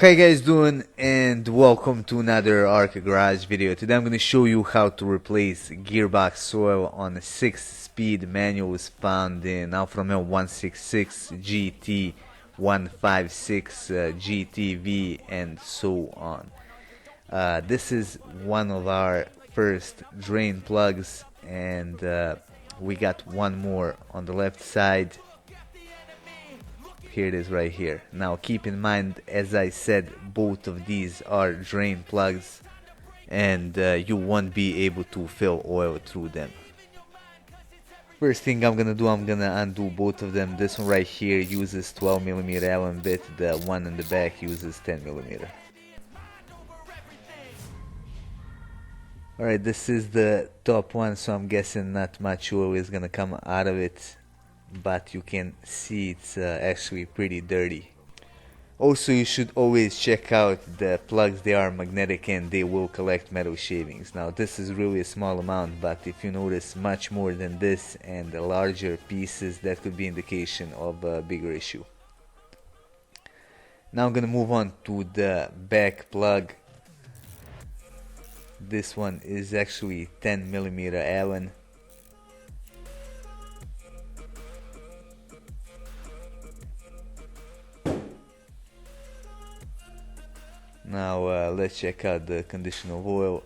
How you guys doing, and welcome to another Arca Garage video. Today I'm going to show you how to replace gearbox oil on a 6-speed manuals found in Alfa Romeo 166, GT, 156, GTV, and so on. This is one of our first drain plugs, and we got one more on the left side. Here it is right here. Now keep in mind, as I said, both of these are drain plugs, and you won't be able to fill oil through them. First thing I'm gonna do, I'm gonna undo both of them. This one right here uses 12mm Allen bit, the one in the back uses 10mm. Alright, this is the top one, so I'm guessing not much oil is gonna come out of it, but you can see it's actually pretty dirty. Also, you should always check out the plugs. They are magnetic and they will collect metal shavings. Now this is really a small amount, but if you notice much more than this and the larger pieces, that could be indication of a bigger issue. Now I'm gonna move on to the back plug. This one is actually 10mm Allen. Now let's check out the condition of oil,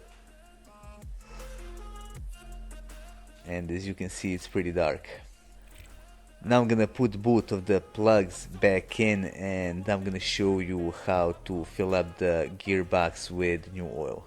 and as you can see, it's pretty dark. Now I'm gonna put both of the plugs back in, and I'm gonna show you how to fill up the gearbox with new oil.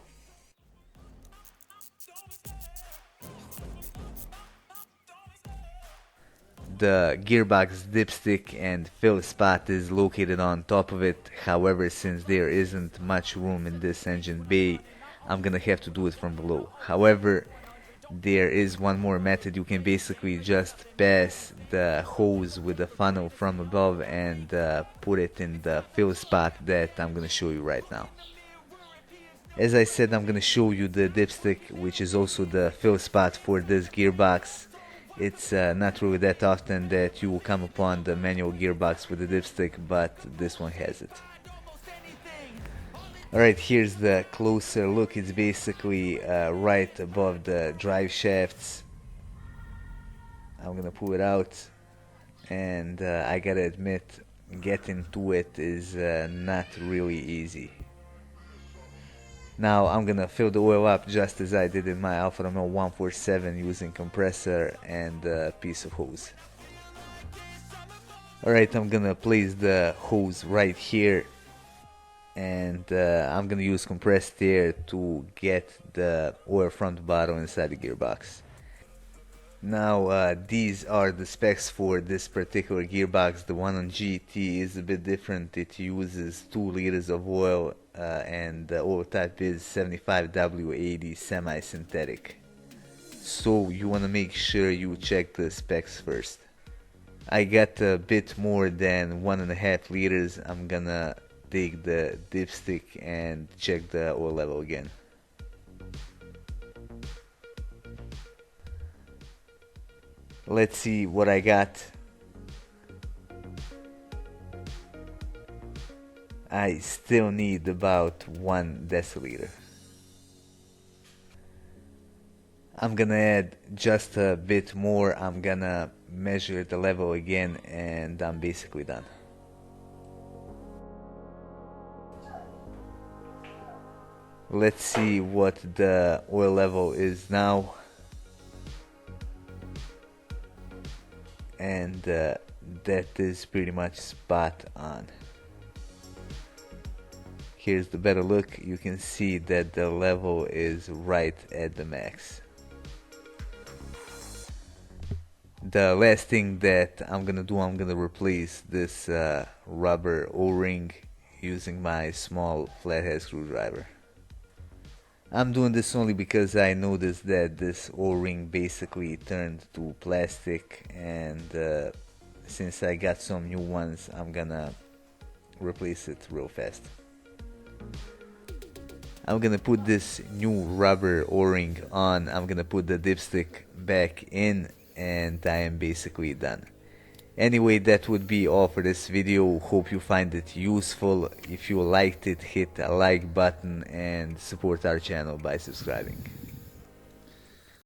The gearbox dipstick and fill spot is located on top of it. However, since there isn't much room in this engine bay, I'm gonna have to do it from below. However, there is one more method. You can basically just pass the hose with the funnel from above and put it in the fill spot that I'm gonna show you right now. As I said, I'm gonna show you the dipstick, which is also the fill spot for this gearbox. It's not really that often that you will come upon the manual gearbox with a dipstick, but this one has it. Alright, here's the closer look. It's basically right above the drive shafts. I'm gonna pull it out, and I gotta admit, getting to it is not really easy. Now I'm gonna fill the oil up just as I did in my Alfa Romeo 147 using compressor and a piece of hose. Alright, I'm gonna place the hose right here, and I'm gonna use compressed air to get the oil from the bottom inside the gearbox. Now these are the specs for this particular gearbox. The one on GT is a bit different. It uses 2 liters of oil, and the oil type is 75W80 semi-synthetic. So you want to make sure you check the specs first. I got a bit more than 1.5 liters. I'm gonna take the dipstick and check the oil level again. Let's see what I got. I still need about 1 deciliter. I'm gonna add just a bit more. I'm gonna measure the level again, and I'm basically done. Let's see what the oil level is now. And that is pretty much spot on. Here's the better look. You can see that the level is right at the max. The last thing that I'm gonna do, I'm gonna replace this rubber O-ring using my small flathead screwdriver. I'm doing this only because I noticed that this O-ring basically turned to plastic, and since I got some new ones, I'm gonna replace it real fast. I'm gonna put this new rubber O-ring on. I'm gonna put the dipstick back in, and I am basically done. Anyway, that would be all for this video. Hope you find it useful. If you liked it, hit a like button and support our channel by subscribing.